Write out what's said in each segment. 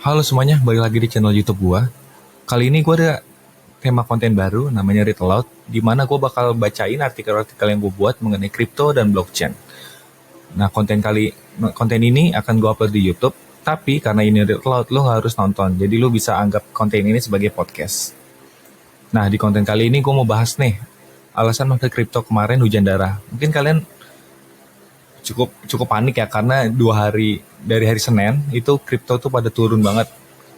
Halo semuanya, balik lagi di channel YouTube gua. Kali ini gua ada tema konten baru namanya Read Aloud, di mana gua bakal bacain artikel-artikel yang gua buat mengenai kripto dan blockchain. Nah, konten ini akan gua upload di YouTube, tapi karena ini Read Aloud, lo nggak harus nonton. Jadi lo bisa anggap konten ini sebagai podcast. Nah, di konten kali ini gua mau bahas nih alasan market kripto kemarin hujan darah. Mungkin kalian cukup cukup panik ya karena 2 hari dari hari Senin itu kripto tuh pada turun banget,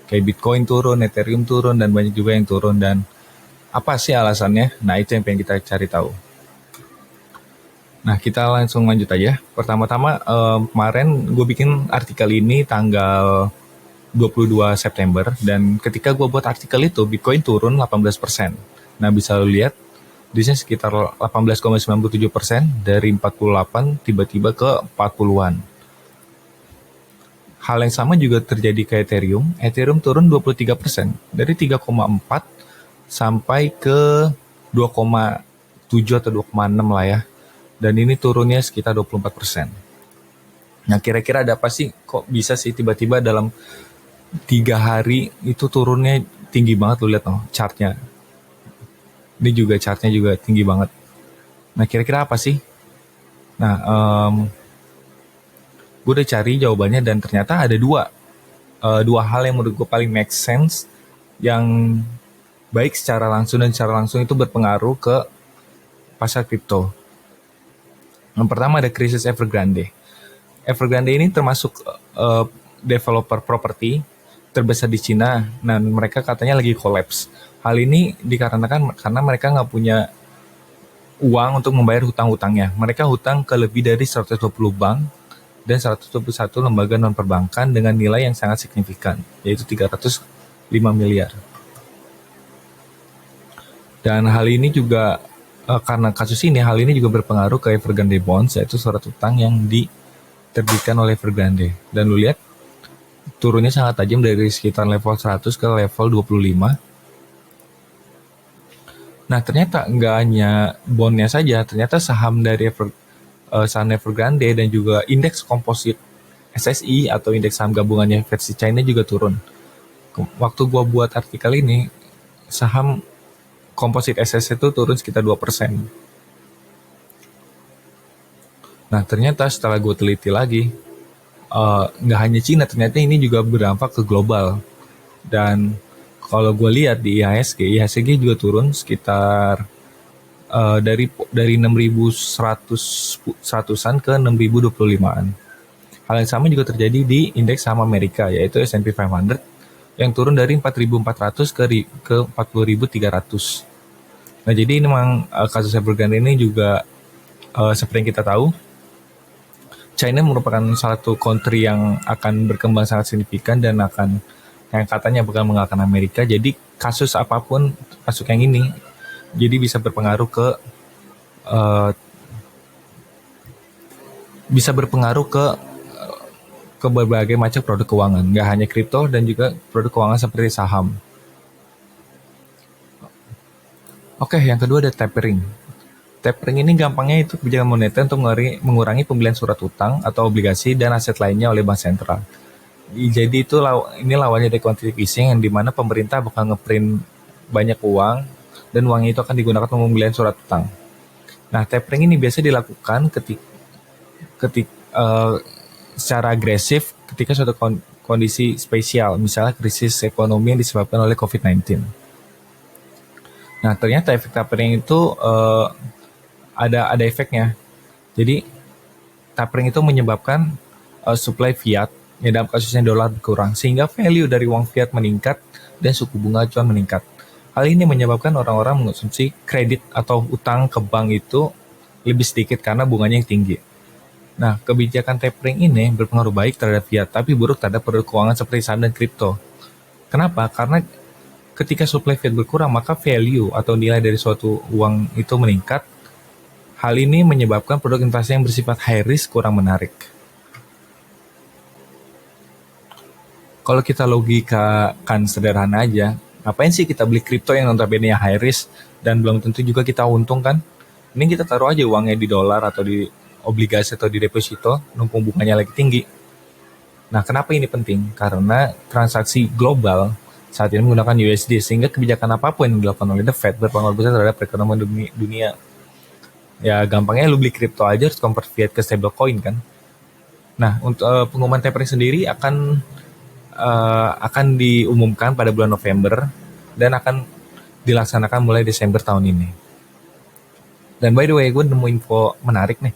kayak Bitcoin turun, Ethereum turun, dan banyak juga yang turun. Dan apa sih alasannya? Nah, itu yang pengen kita cari tahu. Nah, kita langsung lanjut aja. Pertama-tama, kemarin gue bikin artikel ini tanggal 22 September, dan ketika gue buat artikel itu Bitcoin turun 18%. Nah, bisa lo lihat di sini sekitar 18,97%, dari 48 tiba-tiba ke 40-an. Hal yang sama juga terjadi ke Ethereum. Ethereum turun 23%, dari 3,4 sampai ke 2,7 atau 2,6 lah ya. Dan ini turunnya sekitar 24%. Nah, kira-kira ada apa sih? Kok bisa sih tiba-tiba dalam 3 hari itu turunnya tinggi banget? Lu lihat chartnya. Ini juga chartnya juga tinggi banget. Nah, kira-kira apa sih? Nah, gue udah cari jawabannya dan ternyata ada dua hal yang menurut gue paling make sense, yang baik secara langsung dan secara langsung itu berpengaruh ke pasar kripto. Yang pertama ada krisis Evergrande. Evergrande ini termasuk developer properti terbesar di Cina, dan mereka katanya lagi collapse. Hal ini dikarenakan karena mereka nggak punya uang untuk membayar hutang-hutangnya. Mereka hutang ke lebih dari 120 bank dan 121 lembaga non-perbankan dengan nilai yang sangat signifikan, yaitu 305 miliar. Dan hal ini juga, karena kasus ini, hal ini juga berpengaruh ke Evergrande Bonds, yaitu surat utang yang diterbitkan oleh Evergrande. Dan lu lihat, turunnya sangat tajam dari sekitar level 100 ke level 25. Nah, ternyata nggak hanya bondnya saja, ternyata saham dari saham Evergrande dan juga indeks komposit SSI atau indeks saham gabungannya versi China juga turun. Waktu gua buat artikel ini, saham komposit SSI itu turun sekitar 2%. Nah, ternyata setelah gue teliti lagi, nggak hanya Cina, ternyata ini juga berdampak ke global. Dan kalau gue lihat di IHSG juga turun sekitar dari 6.100-an ke 6.025-an. Hal yang sama juga terjadi di indeks saham Amerika, yaitu S&P 500, yang turun dari 4.400 ke 40.300. Nah, jadi ini memang kasus Evergrande ini juga, seperti yang kita tahu, China merupakan salah satu country yang akan berkembang sangat signifikan dan akan, yang katanya bakal mengalahkan Amerika. Jadi kasus apapun masuk yang ini, jadi bisa berpengaruh ke berbagai macam produk keuangan, nggak hanya kripto dan juga produk keuangan seperti saham. Oke, yang kedua ada tapering. Tapering ini gampangnya itu kebijakan moneter untuk mengurangi pembelian surat utang atau obligasi dan aset lainnya oleh bank sentral. Jadi ini lawannya dari quantitative easing, yang dimana pemerintah bakal ngeprint banyak uang dan uangnya itu akan digunakan untuk pembelian surat utang. Nah, tapering ini biasa dilakukan secara agresif ketika suatu kondisi spesial, misalnya krisis ekonomi yang disebabkan oleh COVID-19. Nah, ternyata efek tapering itu ada efeknya. Jadi tapering itu menyebabkan supply fiat, ya dalam kasusnya dolar berkurang, sehingga value dari uang fiat meningkat dan suku bunga acuan meningkat. Hal ini menyebabkan orang-orang mengonsumsi kredit atau utang ke bank itu lebih sedikit karena bunganya yang tinggi. Nah, kebijakan tapering ini berpengaruh baik terhadap fiat, tapi buruk terhadap produk keuangan seperti saham dan kripto. Kenapa? Karena ketika supply fiat berkurang, maka value atau nilai dari suatu uang itu meningkat. Hal ini menyebabkan produk investasi yang bersifat high risk kurang menarik. Kalau kita logikakan sederhana aja, ngapain sih kita beli kripto yang notabene high risk dan belum tentu juga kita untung kan? Ini kita taruh aja uangnya di dolar atau di obligasi atau di deposito, numpung bunganya lagi tinggi. Nah, kenapa ini penting? Karena transaksi global saat ini menggunakan USD, sehingga kebijakan apapun yang dilakukan oleh The Fed berpengaruh besar terhadap perekonomian dunia. Ya, gampangnya lu beli kripto aja harus convert fiat ke stablecoin kan. Nah, untuk pengumuman tapering sendiri akan diumumkan pada bulan November dan akan dilaksanakan mulai Desember tahun ini. Dan by the way, gue nemu info menarik nih.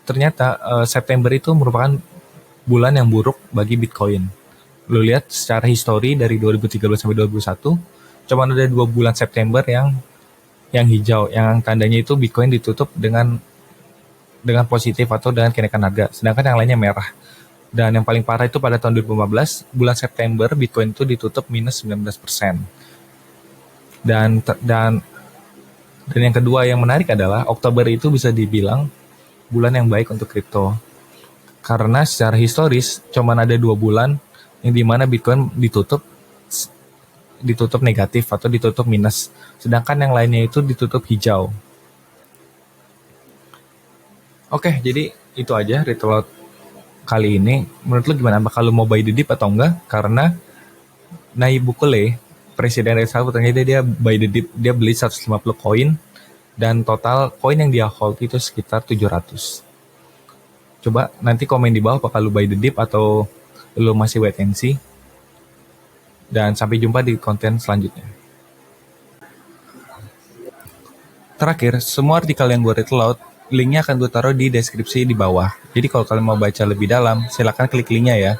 Ternyata September itu merupakan bulan yang buruk bagi Bitcoin. Lu lihat secara histori dari 2013 sampai 2021, cuma ada 2 bulan September yang hijau, yang tandanya itu Bitcoin ditutup dengan positif atau dengan kenaikan harga, sedangkan yang lainnya merah. Dan yang paling parah itu pada tahun 2015, bulan September Bitcoin itu ditutup minus 19%. Dan yang kedua yang menarik adalah Oktober itu bisa dibilang bulan yang baik untuk kripto. Karena secara historis cuma ada 2 bulan yang dimana Bitcoin ditutup negatif atau ditutup minus, sedangkan yang lainnya itu ditutup hijau. Oke, jadi itu aja ritual kali ini. Menurut lu gimana? Bakal lu mau buy the dip atau enggak? Karena Nayib Bukele, Presiden El Salvador, ternyata dia buy the dip, dia beli 150 koin dan total koin yang dia hold itu sekitar 700. Coba nanti komen di bawah apakah lu buy the dip atau lu masih wait and see. Dan sampai jumpa di konten selanjutnya. Terakhir, semua artikel yang gue read aloud, linknya akan gue taruh di deskripsi di bawah. Jadi kalau kalian mau baca lebih dalam, silakan klik linknya ya.